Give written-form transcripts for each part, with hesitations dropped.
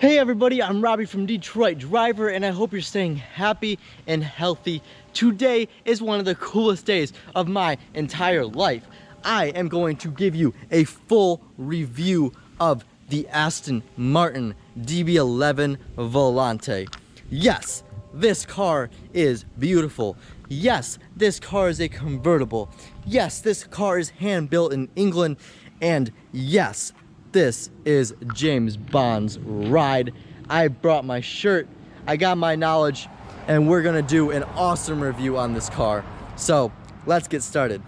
Hey everybody, I'm Robbie from Detroit Driver, and I hope you're staying happy and healthy. Today is one of the coolest days of my entire life. I am going to give you a full review of the Aston Martin DB11 Volante. Yes, this car is beautiful. Yes, this car is a convertible. Yes, this car is hand built in England. And yes, this is James Bond's ride. I brought my shirt, I got my knowledge, and we're gonna do an awesome review on this car. So let's get started.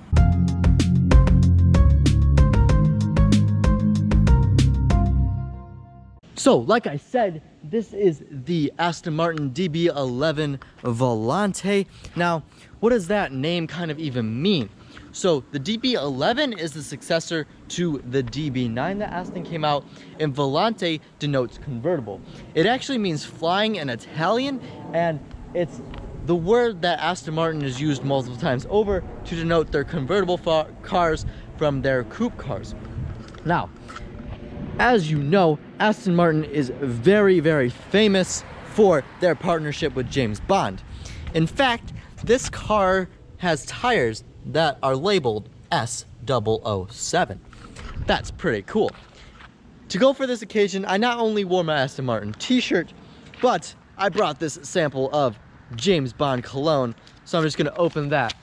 So like I said, this is the Aston Martin DB11 Volante. Now, what does that name kind of even mean? So the DB11 is the successor to the DB9 that Aston came out, and Volante denotes convertible. It actually means flying in Italian, and it's the word that Aston Martin has used multiple times over to denote their convertible cars from their coupe cars. Now, as you know, Aston Martin is very, very famous for their partnership with James Bond. In fact, this car has tires that are labeled S007. That's pretty cool. To go for this occasion, I not only wore my Aston Martin t-shirt, but I brought this sample of James Bond cologne. So I'm just gonna open that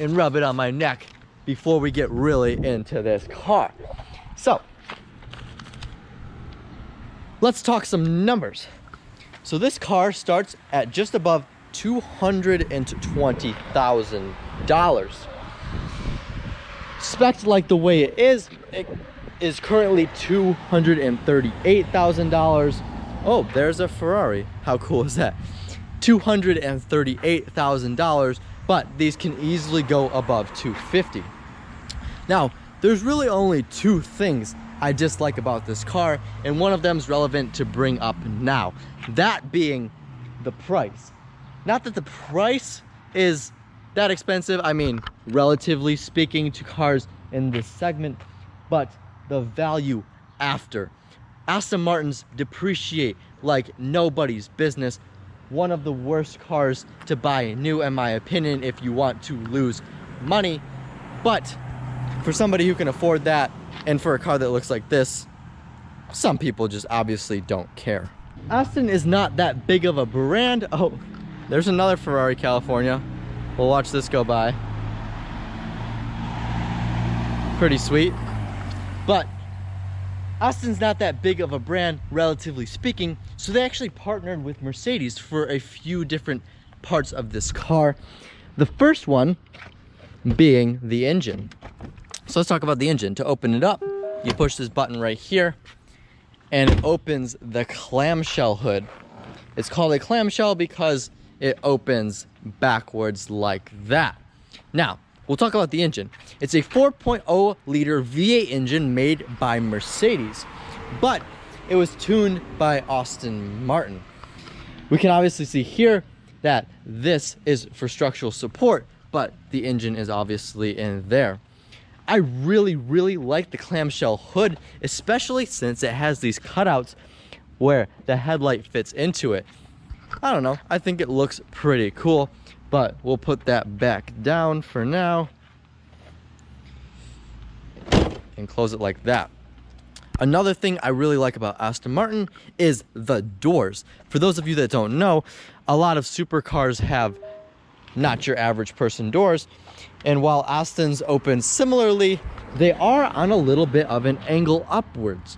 and rub it on my neck before we get really into this car. So, let's talk some numbers. So this car starts at just above $220,000. Spec'd like the way it is currently $238,000. Oh, there's a Ferrari. How cool is that? $238,000, but these can easily go above $250,000. Now, there's really only two things I dislike about this car, and one of them is relevant to bring up now. That being the price. Not that the price is that expensive, I mean, relatively speaking to cars in this segment, but the value after. Aston Martins depreciate like nobody's business. One of the worst cars to buy new, in my opinion, if you want to lose money. But for somebody who can afford that, and for a car that looks like this, some people just obviously don't care. Aston is not that big of a brand. Oh, there's another Ferrari California. We'll watch this go by. Pretty sweet. But Aston's not that big of a brand, relatively speaking, so they actually partnered with Mercedes for a few different parts of this car. The first one being the engine. So let's talk about the engine. To open it up, you push this button right here, and it opens the clamshell hood. It's called a clamshell because it opens backwards like that. Now, we'll talk about the engine. It's a 4.0 liter V8 engine made by Mercedes, but it was tuned by Aston Martin. We can obviously see here that this is for structural support, but the engine is obviously in there. I really, really like the clamshell hood, especially since it has these cutouts where the headlight fits into it. I don't know, I think it looks pretty cool, but we'll put that back down for now and close it like that. Another thing I really like about Aston Martin is the doors. For those of you that don't know, a lot of supercars have not your average person doors, and while Aston's open similarly, they are on a little bit of an angle upwards.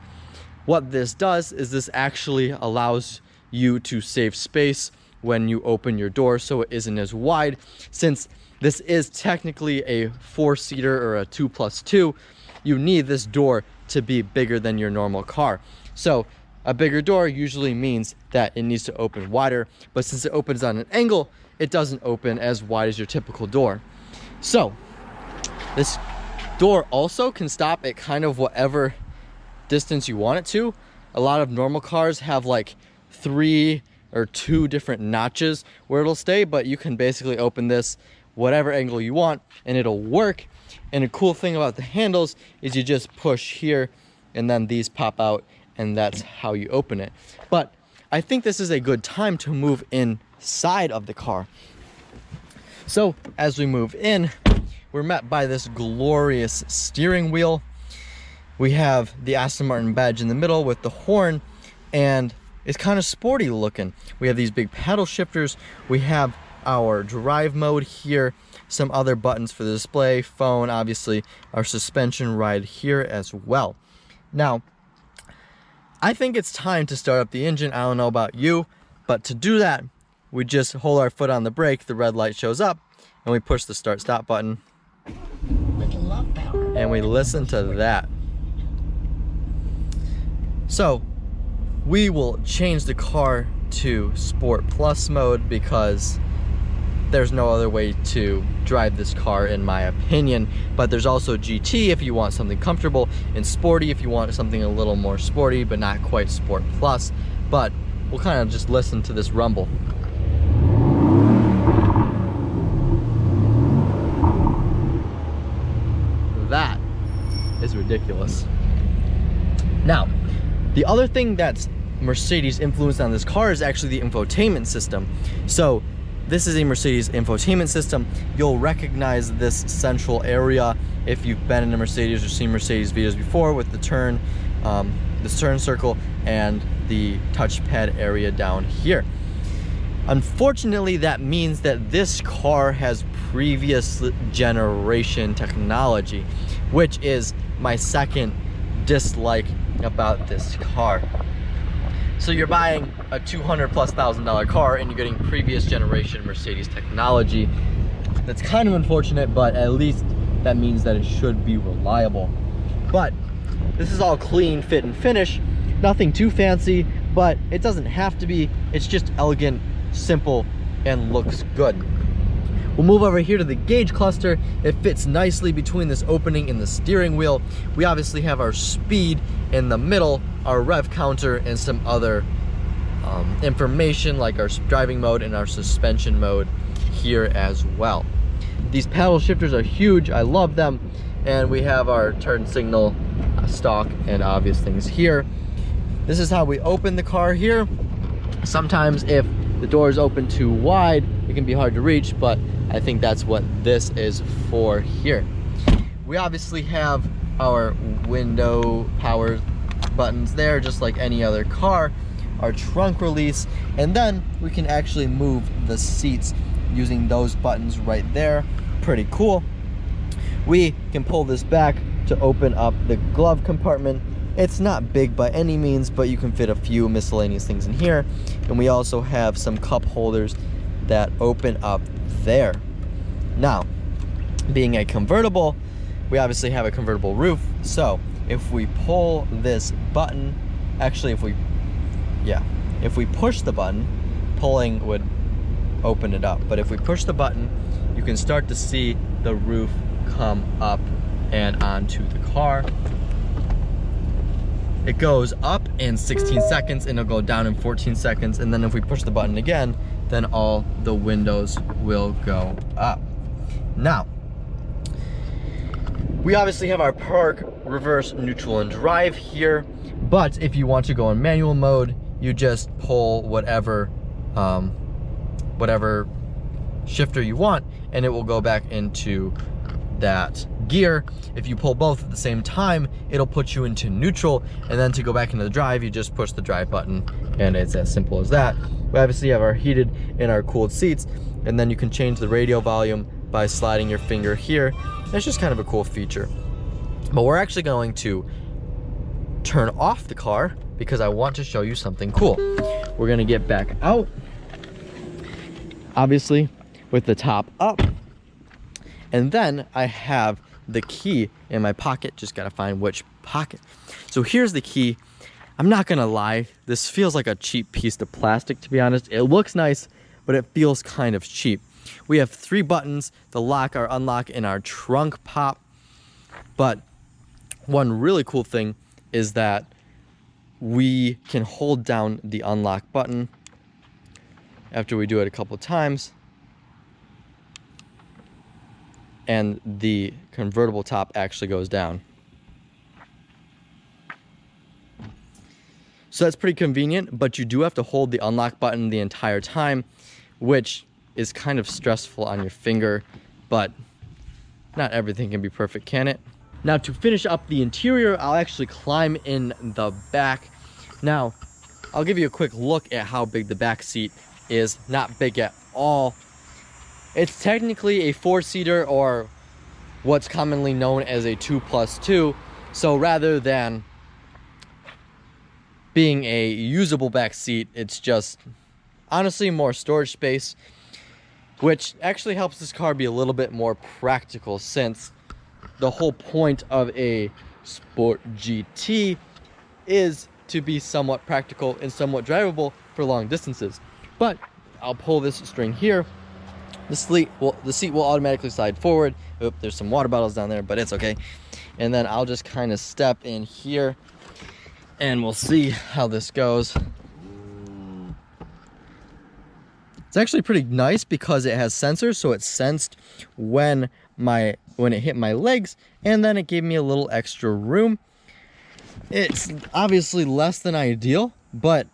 What this does is this actually allows you to save space when you open your door so it isn't as wide. Since this is technically a 4-seater or a 2+2, you need this door to be bigger than your normal car. So a bigger door usually means that it needs to open wider, but since it opens on an angle, it doesn't open as wide as your typical door. So this door also can stop at kind of whatever distance you want it to. A lot of normal cars have like 3 or 2 different notches where it'll stay, but you can basically open this whatever angle you want and it'll work. And a cool thing about the handles is you just push here and then these pop out and that's how you open it. But I think this is a good time to move inside of the car. So as we move in, we're met by this glorious steering wheel. We have the Aston Martin badge in the middle with the horn, and it's kind of sporty looking. We have these big paddle shifters. We have our drive mode here, some other buttons for the display, phone, obviously our suspension ride here as well. Now, I think it's time to start up the engine. I don't know about you, but to do that, we just hold our foot on the brake, the red light shows up, and we push the start stop button. With love power. And we listen to that. So we will change the car to Sport Plus mode because there's no other way to drive this car in my opinion. But there's also GT if you want something comfortable, and Sporty if you want something a little more sporty but not quite Sport Plus. But we'll kind of just listen to this rumble. That is ridiculous. Now, the other thing that's Mercedes influenced on this car is actually the infotainment system. So this is a Mercedes infotainment system. You'll recognize this central area if you've been in a Mercedes or seen Mercedes videos before, with the turn circle and the touchpad area down here. Unfortunately, that means that this car has previous generation technology, which is my second dislike about this car. So you're buying a $200,000+ car and you're getting previous generation Mercedes technology. That's kind of unfortunate, but at least that means that it should be reliable. But this is all clean fit and finish, nothing too fancy, but it doesn't have to be. It's just elegant, simple, and looks good. We'll move over here to the gauge cluster. It fits nicely between this opening and the steering wheel. We obviously have our speed in the middle, our rev counter, and some other information like our driving mode and our suspension mode here as well. These paddle shifters are huge. I love them. And we have our turn signal, stock, and obvious things here. This is how we open the car here. Sometimes if the doors open too wide, it can be hard to reach, but I think that's what this is for here. We obviously have our window power buttons there, just like any other car, our trunk release, and then we can actually move the seats using those buttons right there. Pretty cool. We can pull this back to open up the glove compartment. It's not big by any means, but you can fit a few miscellaneous things in here. And we also have some cup holders that open up there. Now, being a convertible, we obviously have a convertible roof. So if we pull this button, actually if we push the button, pulling would open it up. But if we push the button, you can start to see the roof come up and onto the car. It goes up in 16 seconds and it'll go down in 14 seconds. And then if we push the button again, then all the windows will go up. Now, we obviously have our park, reverse, neutral, and drive here. But if you want to go in manual mode, you just pull whatever shifter you want and it will go back into that gear. If you pull both at the same time, it'll put you into neutral, and then to go back into the drive, you just push the drive button, and it's as simple as that. We obviously have our heated and our cooled seats, and then you can change the radio volume by sliding your finger here. It's just kind of a cool feature. But we're actually going to turn off the car because I want to show you something cool. We're gonna get back out, obviously with the top up. And then I have the key in my pocket. Just gotta find which pocket. So here's the key. I'm not gonna lie, this feels like a cheap piece of plastic, to be honest. It looks nice, but it feels kind of cheap. We have 3 buttons, the lock, our unlock, and our trunk pop. But one really cool thing is that we can hold down the unlock button after we do it a couple of times, and the convertible top actually goes down. So that's pretty convenient, but you do have to hold the unlock button the entire time, which is kind of stressful on your finger, but not everything can be perfect, can it? Now to finish up the interior, I'll actually climb in the back. Now, I'll give you a quick look at how big the back seat is. Not big at all. It's technically a 4-seater, or what's commonly known as a 2+2. So rather than being a usable back seat, it's just honestly more storage space, which actually helps this car be a little bit more practical, since the whole point of a Sport GT is to be somewhat practical and somewhat drivable for long distances. But I'll pull this string here. The seat will automatically slide forward. Oop, there's some water bottles down there, but it's okay. And then I'll just kind of step in here and we'll see how this goes. It's actually pretty nice because it has sensors, so it sensed when it hit my legs, and then it gave me a little extra room. It's obviously less than ideal, but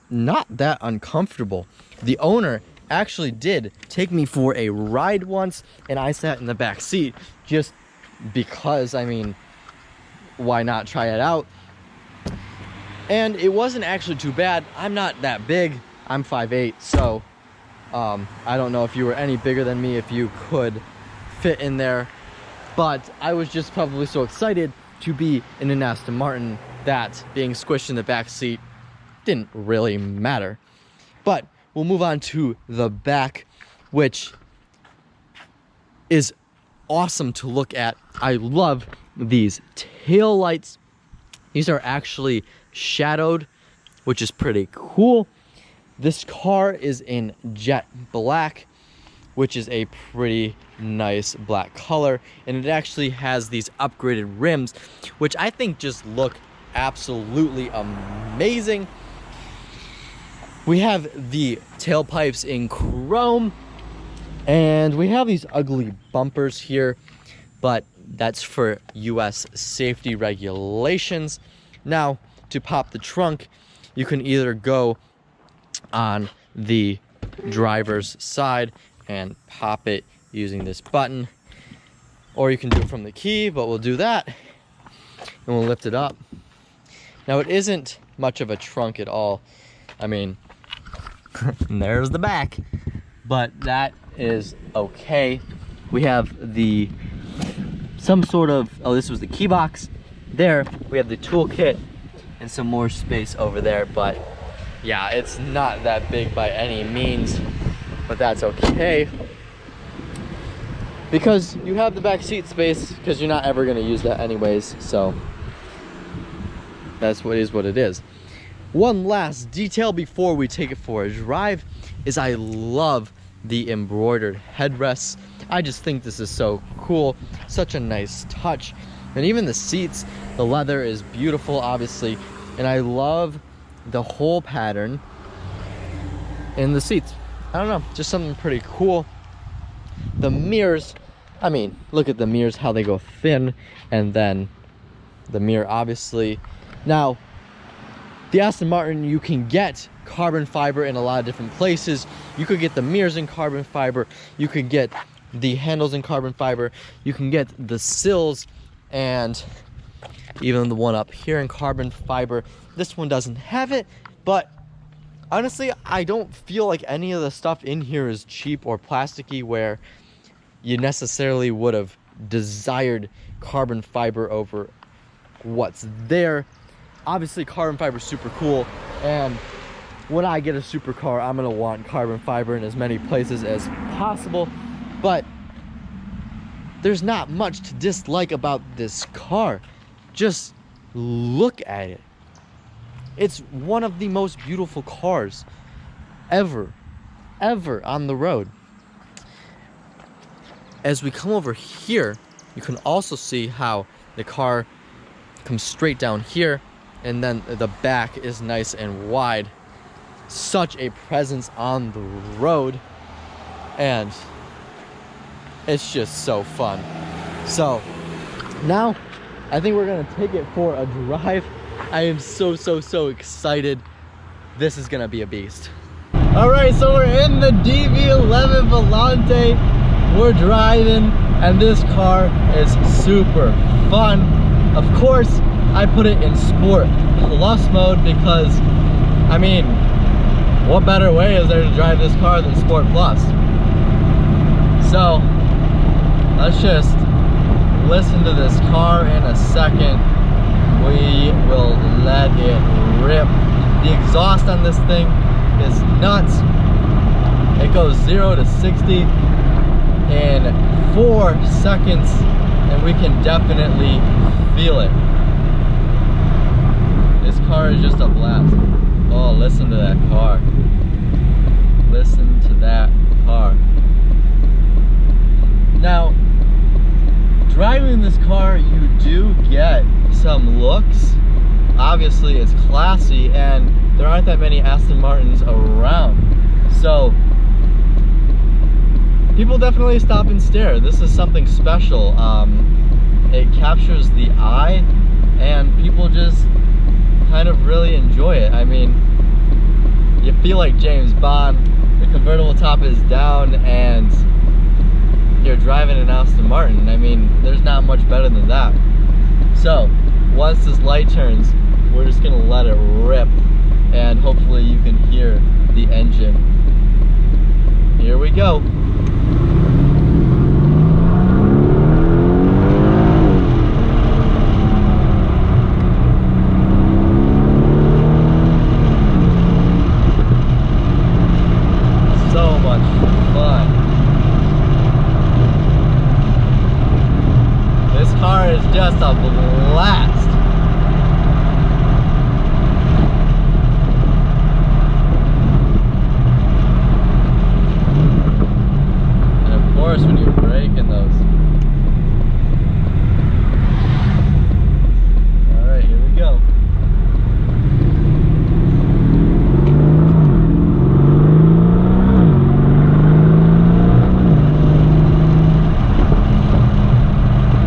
not that uncomfortable. The owner actually did take me for a ride once, and I sat in the back seat just because, I mean, why not try it out? And it wasn't actually too bad. I'm not that big. I'm 5'8", so I don't know if you were any bigger than me, if you could fit in there. But I was just probably so excited to be in an Aston Martin that being squished in the back seat didn't really matter. But we'll move on to the back, which is awesome to look at. I love these tail lights. These are actually shadowed, which is pretty cool. This car is in jet black, which is a pretty nice black color, and it actually has these upgraded rims, which I think just look absolutely amazing. We have the tailpipes in chrome, and we have these ugly bumpers here, but that's for US safety regulations. Now, to pop the trunk, you can either go on the driver's side and pop it using this button, or you can do it from the key, but we'll do that, and we'll lift it up. Now, it isn't much of a trunk at all. I mean, there's the back, but that is okay. We have some sort of, oh, this was the key box. There, we have the toolkit and some more space over there, but yeah, it's not that big by any means, but that's okay, because you have the back seat space, because you're not ever going to use that anyways, so that's what it is. One last detail before we take it for a drive is I love the embroidered headrests. I just think this is so cool, such a nice touch. And even the seats, the leather is beautiful, obviously, and I love the whole pattern in the seats. I don't know, just something pretty cool. The mirrors, I mean, look at the mirrors, how they go thin, and then the mirror, obviously. Now, the Aston Martin, you can get carbon fiber in a lot of different places. You could get the mirrors in carbon fiber, you could get the handles in carbon fiber, you can get the sills and even the one up here in carbon fiber. This one doesn't have it, but honestly, I don't feel like any of the stuff in here is cheap or plasticky where you necessarily would have desired carbon fiber over what's there. Obviously, carbon fiber is super cool, and when I get a supercar, I'm gonna want carbon fiber in as many places as possible, but there's not much to dislike about this car. Just look at it. It's one of the most beautiful cars ever on the road. As we come over here, you can also see how the car comes straight down here, and then the back is nice and wide. Such a presence on the road, and it's just so fun. So now I think we're gonna take it for a drive. I am so excited. This is gonna be a beast. All right, so we're in the DB11 Volante. We're driving, and this car is super fun. Of course, I put it in Sport Plus mode because, I mean, what better way is there to drive this car than Sport Plus? So, let's just listen to this car in a second. We will let it rip. The exhaust on this thing is nuts. It goes 0 to 60 in 4 seconds, and we can definitely feel it. This car is just a blast. Oh, listen to that car. Listen to that car. Now, driving this car, you do get some looks. Obviously, it's classy, and there aren't that many Aston Martins around. So, people definitely stop and stare. This is something special. It captures the eye, and people just kind of really enjoy it. I mean, you feel like James Bond. The convertible top is down, and you're driving an Aston Martin. I mean, there's not much better than that. So, once this light turns, we're just gonna let it rip, and hopefully you can hear the engine. Here we go. So much fun. This car is just a blast. And of course, when you're braking those. All right, here we go.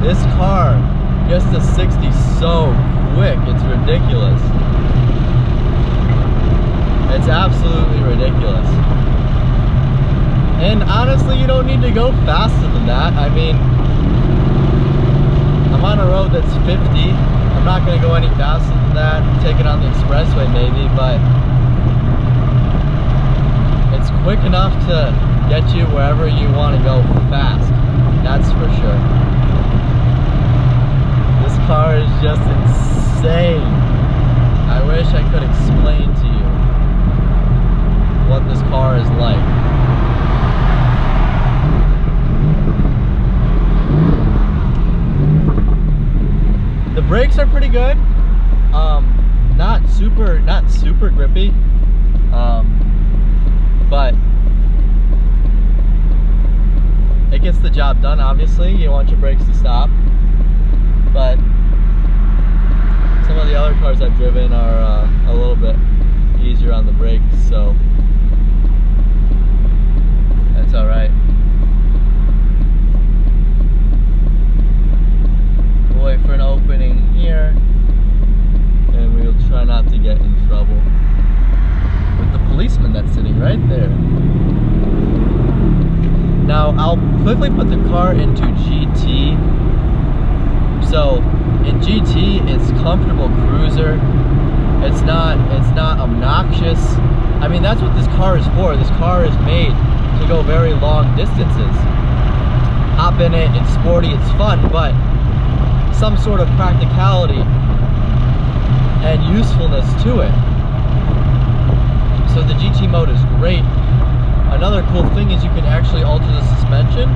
This car gets to 60 so quick, it's ridiculous. It's absolutely ridiculous. And honestly, you don't need to go faster than that. I mean, I'm on a road that's 50. I'm not gonna go any faster than that. Take it on the expressway maybe, but it's quick enough to get you wherever you want to go fast. That's for sure. This car is just insane. I wish I could explain to you what this car is like. The brakes are pretty good. Not super grippy. But it gets the job done. Obviously, you want your brakes to stop. But some of the other cars I've driven are a little bit easier on the brakes, so that's all right. We'll wait for an opening here, and we'll try not to get in trouble with the policeman that's sitting right there. Now, I'll quickly put the car into GT. So in GT, it's comfortable cruiser. It's not obnoxious. I mean, that's what this car is for. This car is made to go very long distances. Hop in it, it's sporty, it's fun, but some sort of practicality and usefulness to it. So the GT mode is great. Another cool thing is you can actually alter the suspension.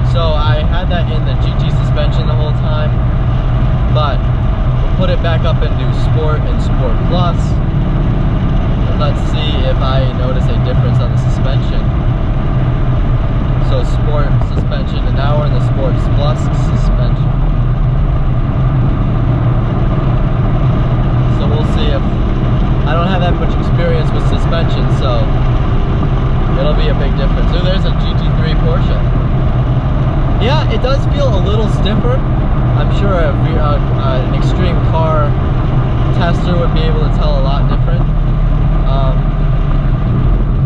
So I had that in the GT suspension the whole time, but we'll put it back up into Sport and Sport Plus, and let's see if I notice a difference on the suspension. So Sport suspension, and now we're in the Sport Plus suspension. So we'll see if, I don't have that much experience with suspension, so it'll be a big difference. So there's a GT3 Porsche. Yeah, it does feel a little stiffer. I'm sure an extreme car tester would be able to tell a lot different.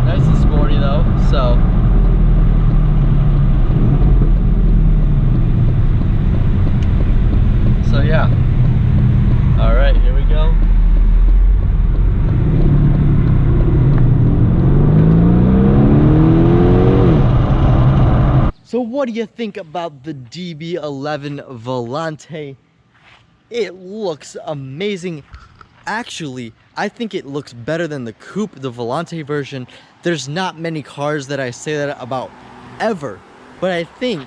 Nice and sporty though, so. So yeah. All right, here we go. So what do you think about the DB11 Volante? It looks amazing. Actually, I think it looks better than the coupe, the Volante version. There's not many cars that I say that about ever, but I think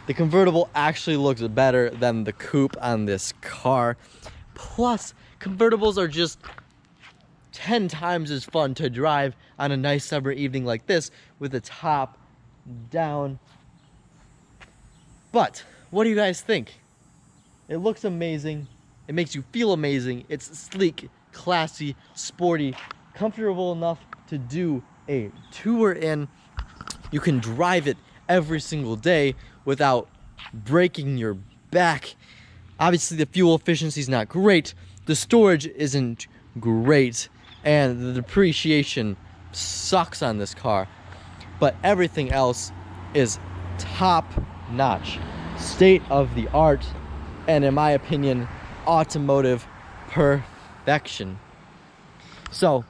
the convertible actually looks better than the coupe on this car. Plus, convertibles are just 10 times as fun to drive on a nice summer evening like this with the top down. But what do you guys think? It looks amazing. It makes you feel amazing. It's sleek, classy, sporty, comfortable enough to do a tour in. You can drive it every single day without breaking your back. Obviously, the fuel efficiency is not great. The storage isn't great. And the depreciation sucks on this car. But everything else is top notch, state of the art, and in my opinion, automotive perfection. So,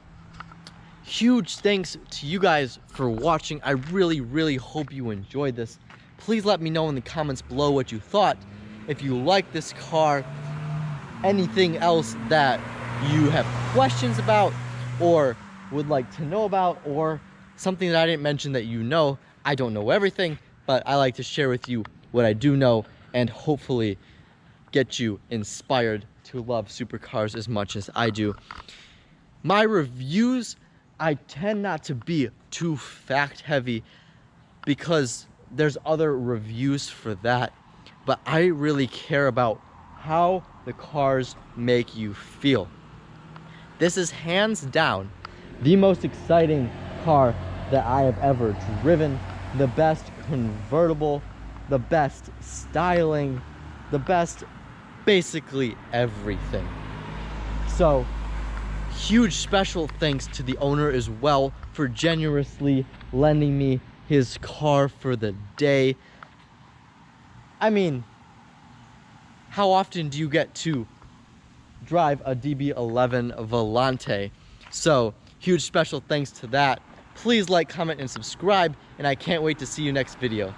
huge thanks to you guys for watching. I really hope you enjoyed this. Please let me know in the comments below what you thought. If you like this car, anything else that you have questions about or would like to know about, or something that I didn't mention that you know. I don't know everything, but I like to share with you what I do know and hopefully get you inspired to love supercars as much as I do. My reviews, I tend not to be too fact heavy because there's other reviews for that, but I really care about how the cars make you feel. This is hands down the most exciting car that I have ever driven. The best convertible, the best styling, the best basically everything. So huge special thanks to the owner as well for generously lending me his car for the day. I mean, how often do you get to drive a DB11 Volante? So huge special thanks to that. Please like, comment, and subscribe, and I can't wait to see you next video.